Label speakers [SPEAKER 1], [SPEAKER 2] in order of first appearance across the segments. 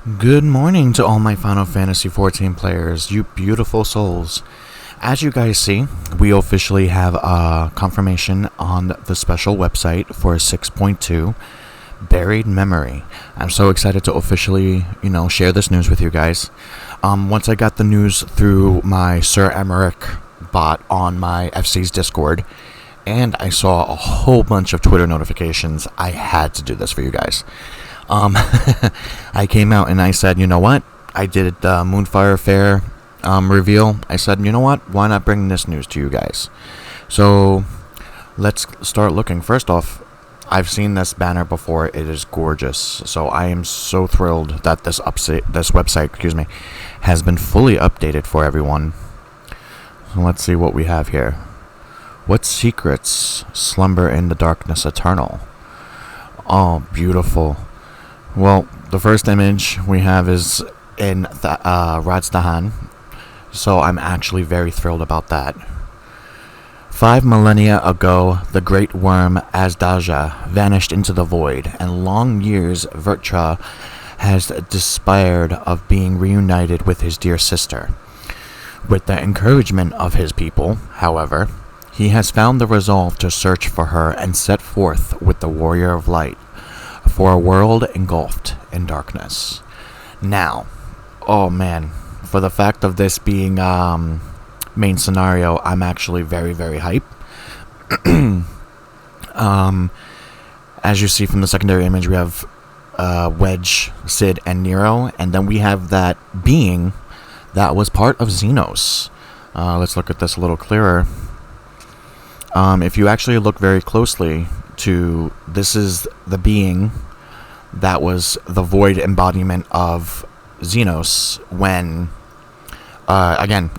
[SPEAKER 1] Good morning to all my Final Fantasy XIV players, you beautiful souls. As you guys see, we officially have a confirmation on the special website for 6.2 Buried Memory. I'm so excited to officially, share this news with you guys. Once I got the news through my Sir Emmerich bot on my FC's Discord, and I saw a whole bunch of Twitter notifications, I had to do this for you guys. I came out and I said, you know what? I did the Moonfire Fair reveal. I said, you know what? Why not bring this news to you guys? So let's start looking. First off, I've seen this banner before. It is gorgeous. So I am so thrilled that this website, has been fully updated for everyone. So let's see what we have here. What secrets slumber in the darkness eternal? Oh, beautiful. Well, the first image we have is in Radstahan, so I'm actually very thrilled about that. 5 millennia ago, the great worm Azdaja vanished into the void, and long years Vertra has despaired of being reunited with his dear sister. With the encouragement of his people, however, he has found the resolve to search for her and set forth with the Warrior of Light for a world engulfed in darkness. Now, oh man, for the fact of this being main scenario, I'm actually very, very hype. As you see from the secondary image, we have Wedge, Sid, and Nero, and then we have that being that was part of Xenos. Let's look at this a little clearer. If you actually look very closely to, this is the being that was the void embodiment of Xenos when, again,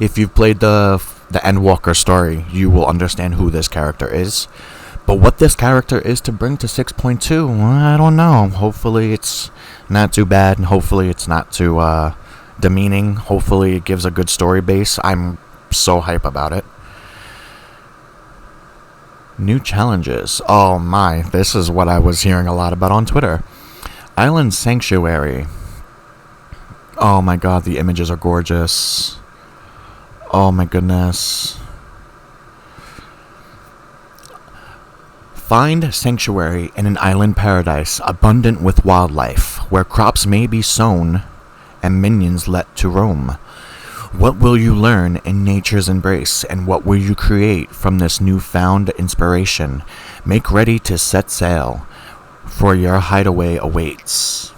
[SPEAKER 1] if you've played the Endwalker story, you will understand who this character is. But what this character is to bring to 6.2, I don't know. Hopefully it's not too bad, and hopefully it's not too demeaning. Hopefully it gives a good story base. I'm so hype about it. New challenges. Oh my, this is what I was hearing a lot about on Twitter. Island Sanctuary. Oh my god, the images are gorgeous. Oh my goodness. Find sanctuary in an island paradise abundant with wildlife, where crops may be sown and minions let to roam. What will you learn in nature's embrace, and what will you create from this newfound inspiration? Make ready to set sail, for your hideaway awaits.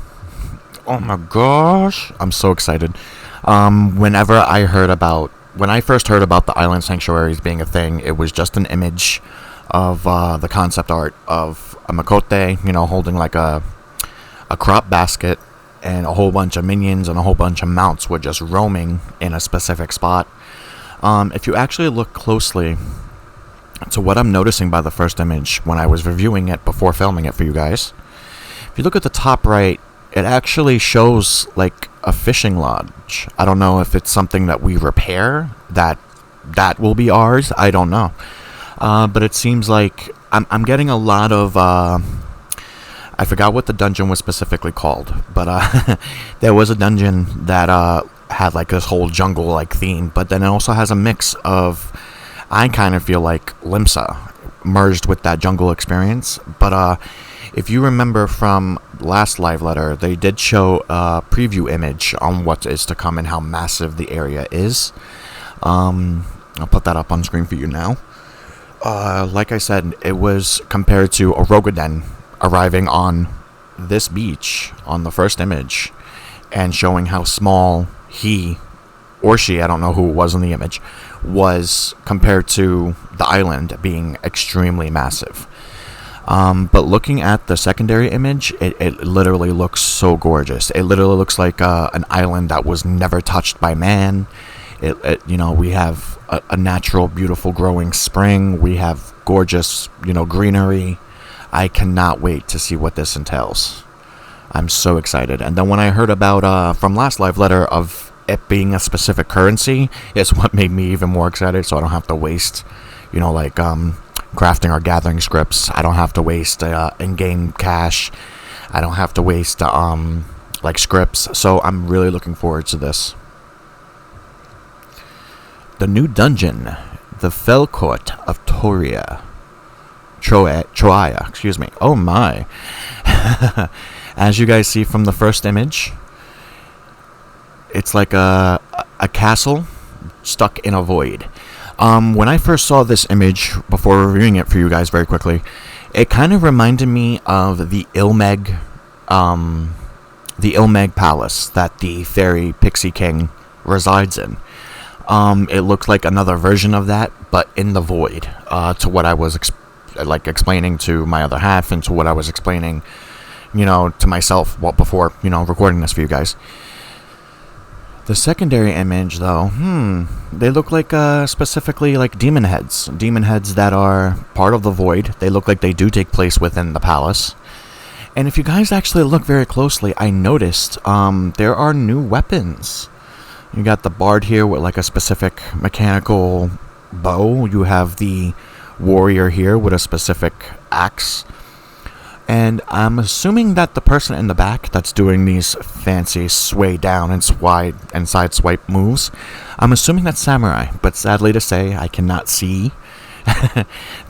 [SPEAKER 1] Oh my gosh, I'm so excited. When I first heard about the island sanctuaries being a thing, it was just an image of the concept art of a Makote, holding like a crop basket, and a whole bunch of minions and a whole bunch of mounts were just roaming in a specific spot. If you actually look closely to what I'm noticing by the first image when I was reviewing it before filming it for you guys, if you look at the top right, it actually shows like a fishing lodge. I don't know if it's something that we repair, that will be ours, I don't know. But it seems like I'm getting a lot of I forgot what the dungeon was specifically called, but there was a dungeon that had like this whole jungle-like theme, but then it also has a mix of, I kind of feel like Limsa merged with that jungle experience. But if you remember from last live letter, they did show a preview image on what is to come and how massive the area is. I'll put that up on screen for you now. Like I said, it was compared to a Rogaden arriving on this beach on the first image and showing how small he or she, I don't know who it was in the image, was compared to the island being extremely massive. But looking at the secondary image, it literally looks so gorgeous. It literally looks like an island that was never touched by man. We have a natural, beautiful growing spring. We have gorgeous, greenery. I cannot wait to see what this entails. I'm so excited. And then when I heard about, from last live letter, of it being a specific currency, it's what made me even more excited, so I don't have to waste, crafting or gathering scripts. I don't have to waste in-game cash. I don't have to waste like scripts. So I'm really looking forward to this. The new dungeon, the Fell Court of Troia, excuse me. Oh my. As you guys see from the first image, it's like a castle stuck in a void. When I first saw this image, before reviewing it for you guys very quickly, it kind of reminded me of the Ilmeg Palace that the fairy Pixie King resides in. It looked like another version of that, but in the void, to what I was explaining to my other half, and to what I was explaining, to myself before, recording this for you guys. The secondary image, though, they look like, specifically like demon heads that are part of the void. They look like they do take place within the palace. And if you guys actually look very closely, I noticed, there are new weapons. You got the bard here with like a specific mechanical bow. You have the warrior here with a specific axe. And I'm assuming that the person in the back that's doing these fancy sway down and side swipe moves, I'm assuming that's samurai. But sadly to say, I cannot see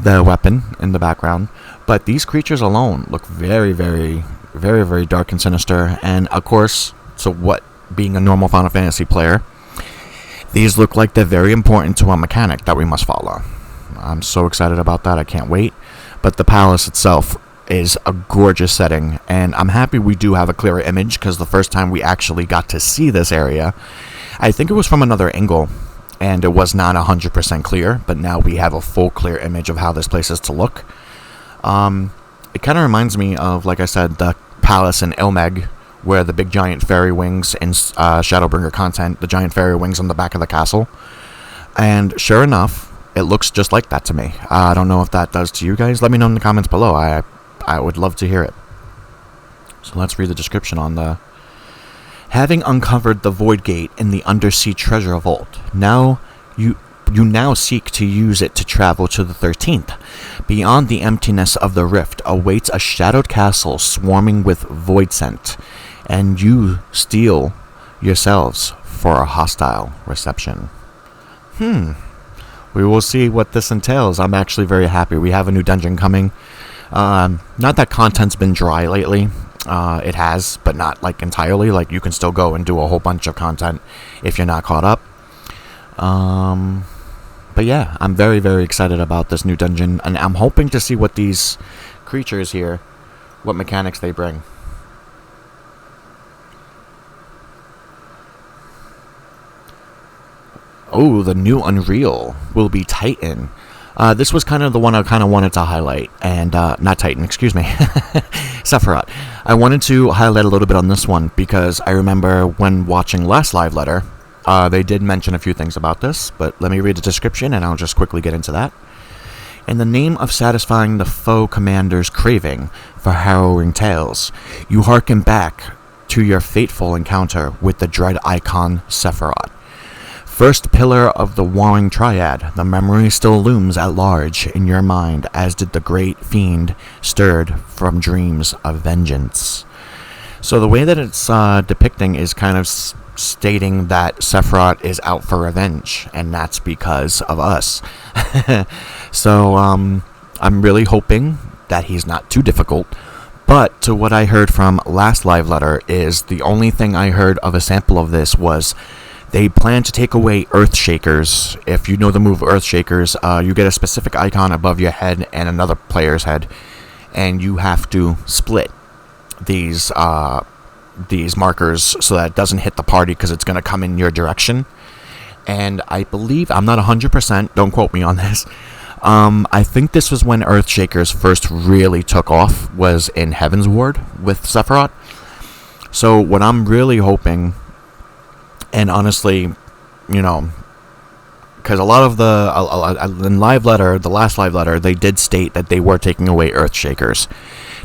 [SPEAKER 1] the weapon in the background. But these creatures alone look very, very, very, very dark and sinister. And of course, so what? Being a normal Final Fantasy player, these look like they're very important to a mechanic that we must follow. I'm so excited about that. I can't wait. But the palace itself is a gorgeous setting, and I'm happy we do have a clearer image, because the first time we actually got to see this area, I think it was from another angle, and it was not 100% clear, but now we have a full clear image of how this place is to look. It kind of reminds me of, like I said, the palace in Ilmeg, where the big giant fairy wings in Shadowbringer content, the giant fairy wings on the back of the castle. And sure enough, it looks just like that to me. I don't know if that does to you guys. Let me know in the comments below. I would love to hear it. So let's read the description on the... Having uncovered the Void Gate in the undersea treasure vault, now you now seek to use it to travel to the 13th. Beyond the emptiness of the rift awaits a shadowed castle swarming with void scent, and you steel yourselves for a hostile reception. We will see what this entails. I'm actually very happy. We have a new dungeon coming. Not that content's been dry lately. It has, but not like entirely. Like, you can still go and do a whole bunch of content if you're not caught up. But yeah, I'm very, very excited about this new dungeon, and I'm hoping to see what these creatures here, what mechanics they bring. Oh, the new Unreal will be Titan. This was kind of the one I kind of wanted to highlight, and not Titan, excuse me, Sephiroth. I wanted to highlight a little bit on this one because I remember when watching last live letter, they did mention a few things about this, but let me read the description and I'll just quickly get into that. In the name of satisfying the foe commander's craving for harrowing tales, you hearken back to your fateful encounter with the dread icon Sephiroth. First pillar of the warring triad, the memory still looms at large in your mind, as did the great fiend stirred from dreams of vengeance. So the way that it's depicting is kind of stating that Sephiroth is out for revenge, and that's because of us. So I'm really hoping that he's not too difficult. But to what I heard from last live letter is the only thing I heard of a sample of this was they plan to take away Earthshakers. If you know the move Earthshakers, you get a specific icon above your head and another player's head, and you have to split these markers so that it doesn't hit the party because it's going to come in your direction. And I believe, I'm not 100%, don't quote me on this, I think this was when Earthshakers first really took off, was in Heaven's Ward with Sephiroth. So what I'm really hoping, and honestly, you know, because a lot of in live letter, the last live letter, they did state that they were taking away Earthshakers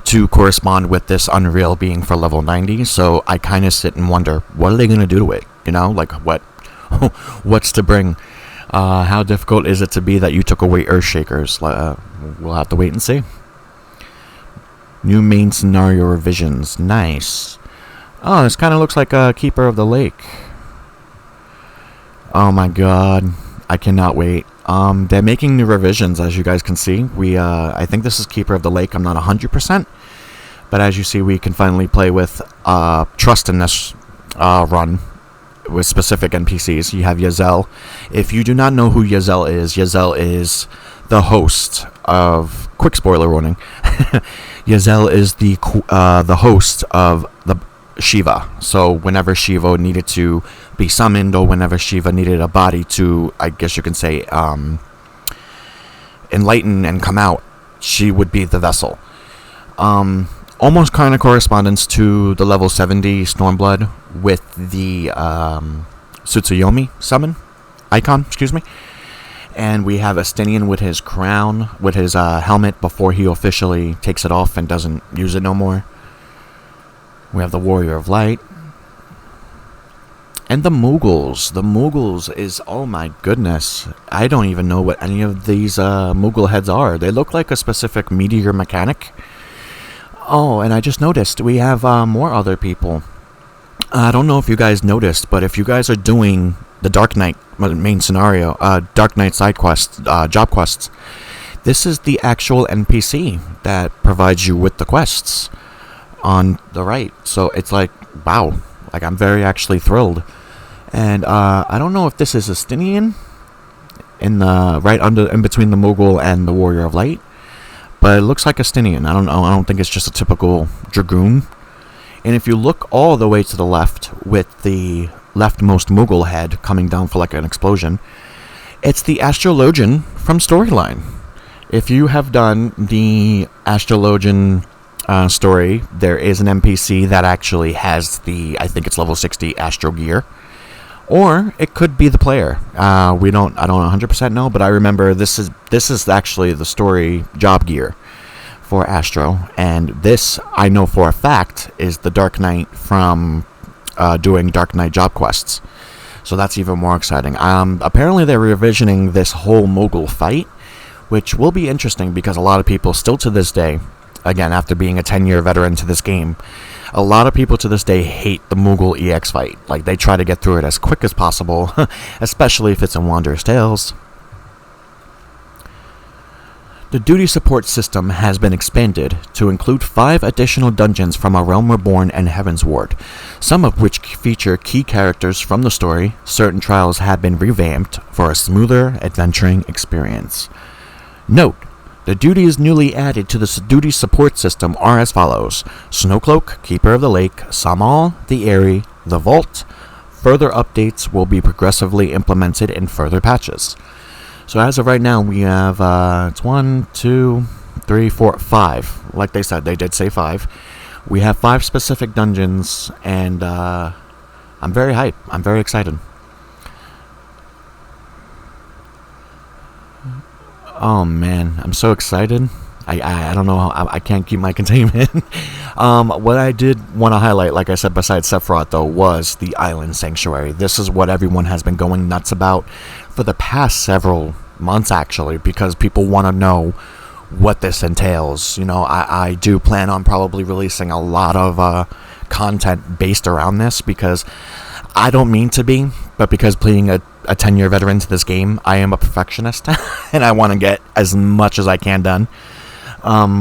[SPEAKER 1] to correspond with this Unreal being for level 90. So I kind of sit and wonder, what are they going to do to it? You know, like what's to bring? How difficult is it to be that you took away Earthshakers? We'll have to wait and see. New main scenario revisions, nice. Oh, this kind of looks like a Keeper of the Lake. Oh my god, I cannot wait. They're making new revisions, as you guys can see. I think this is Keeper of the Lake. I'm not 100%, but as you see, we can finally play with trust in this run with specific NPCs. You have Yazel. If you do not know who Yazel is the host of. Quick spoiler warning. Yazel is the host of the Shiva. So whenever Shiva needed to be summoned, or whenever Shiva needed a body to, I guess you can say, enlighten and come out, she would be the vessel. Almost kind of correspondence to the level 70 Stormblood with the Tsutsuyomi summon icon, excuse me. And we have Astinian with his crown, with his helmet before he officially takes it off and doesn't use it no more. We have the Warrior of Light. And the Moogles. The Moogles is, oh my goodness. I don't even know what any of these Moogle heads are. They look like a specific meteor mechanic. Oh, and I just noticed we have more other people. I don't know if you guys noticed, but if you guys are doing the Dark Knight main scenario, Dark Knight side quests, job quests, this is the actual NPC that provides you with the quests on the right. So it's like, wow, like I'm very actually thrilled. And I don't know if this is Astinian in the in between the Moogle and the Warrior of Light, but it looks like Astinian. I don't know. I don't think it's just a typical Dragoon. And if you look all the way to the left with the leftmost Moogle head coming down for like an explosion, it's the Astrologian from Storyline. If you have done the Astrologian story, there is an NPC that actually has the, I think it's level 60 Astro gear, or it could be the player. I don't 100% know, but I remember this is actually the story job gear for Astro, and this I know for a fact is the Dark Knight from doing Dark Knight job quests. So that's even more exciting. Apparently they're revisioning this whole Moogle fight, which will be interesting because a lot of people still to this day, again, after being a 10-year veteran to this game, a lot of people to this day hate the Moogle EX fight. Like, they try to get through it as quick as possible, especially if it's in Wanderer's Tales. The duty support system has been expanded to include 5 additional dungeons from A Realm Reborn and Heavensward, some of which feature key characters from the story. Certain trials have been revamped for a smoother adventuring experience. Note: the duties newly added to the duty support system are as follows: Snowcloak, Keeper of the Lake, Samal, the Eyrie, the Vault. Further updates will be progressively implemented in further patches. So as of right now, we have, it's 1, 2, 3, 4, 5. Like they said, they did say 5. We have 5 specific dungeons, and I'm very hyped. I'm very excited. Oh man, I'm so excited. I don't know how, I can't keep my containment. What I did want to highlight, like I said, besides Sephiroth, though, was the Island Sanctuary. This is what everyone has been going nuts about for the past several months, actually, because people want to know what this entails. You know, I do plan on probably releasing a lot of content based around this, because I don't mean to be, but because playing a 10-year veteran to this game, I am a perfectionist, and I want to get as much as I can done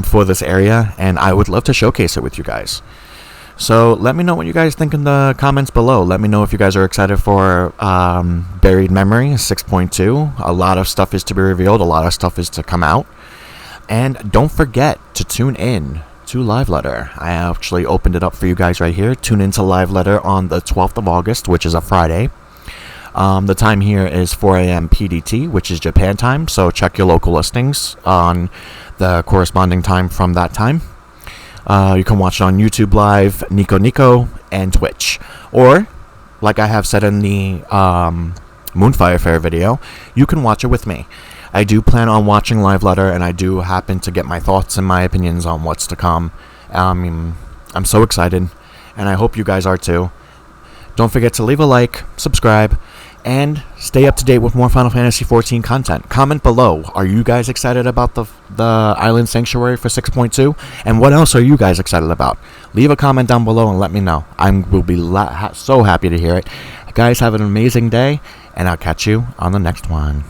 [SPEAKER 1] for this area, and I would love to showcase it with you guys. So let me know what you guys think in the comments below. Let me know if you guys are excited for Buried Memory 6.2. A lot of stuff is to be revealed. A lot of stuff is to come out. And don't forget to tune in to Live Letter. I actually opened it up for you guys right here. Tune into Live Letter on the 12th of August, which is a Friday. The time here is 4 a.m. PDT, which is Japan time. So check your local listings on the corresponding time from that time. You can watch it on YouTube Live, Nico, and Twitch. Or, like I have said in the Moonfire Fair video, you can watch it with me. I do plan on watching Live Letter, and I do happen to get my thoughts and my opinions on what's to come. I'm so excited, and I hope you guys are too. Don't forget to leave a like, subscribe, and stay up to date with more Final Fantasy XIV content. Comment below. Are you guys excited about the Island Sanctuary for 6.2? And what else are you guys excited about? Leave a comment down below and let me know. I will be so happy to hear it. Guys, have an amazing day, and I'll catch you on the next one.